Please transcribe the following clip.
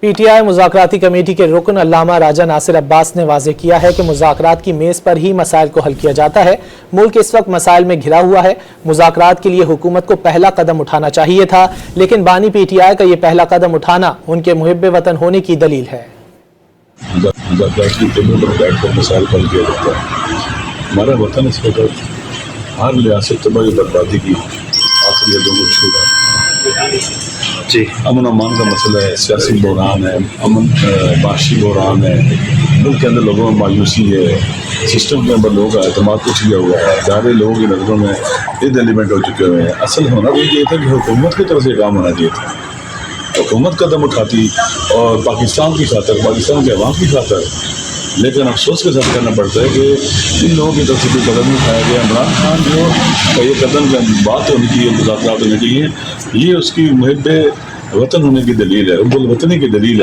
P T I مذاکراتی committee کے رکن علامہ راجہ ناصر عباس نے واضح کیا ہے کہ مذاکرات کی میز پر ہی مسائل کو حل کیا جاتا ہے۔ ملک اس وقت مسائل میں گھرا ہوا ہے۔ مذاکرات کے لیے حکومت کو پہلا قدم اٹھانا چاہیے تھا، لیکن بانی پی ٹی آئی کا یہ پہلا قدم اٹھانا ان کے محب وطن ہونے کی دلیل ہے۔ مذاکرات کی ٹیبل پر بیٹھ کر مسائل حل کیا جاتا ہے۔ ہمارا وطن اس وقت ہر لحاظ سے تباہی بربادی کی آخری حدوں کو چھو رہا ہے۔ امن امان کا مسئلہ ہے، سیاسی بحران ہے، معاشی بحران ہے، ملک کے اندر لوگوں میں مایوسی ہے، سسٹم کے اندر لوگوں کا اعتماد کچھ لیا ہوا ہے، ادارے لوگوں کی نظروں میں ایلیمنٹ ہو چکے ہوئے ہیں۔ اصل ہونا تو یہ تھا کہ حکومت کی طرف سے کام ہونا چاہیے تھا، حکومت قدم اٹھاتی اور پاکستان کی خاطر، پاکستان کے عوام کی خاطر، لیکن افسوس کے ساتھ کہنا پڑتا ہے کہ ان لوگوں کی طرف سے کوئی قدم نہیں اٹھایا گیا۔ عمران خان جو یہ قدم بات ہونی چاہیے، مذاکرات ہونے چاہیے، یہ اس کی محب وطن ہونے کی دلیل ہے، اب الوطنی کی دلیل ہے۔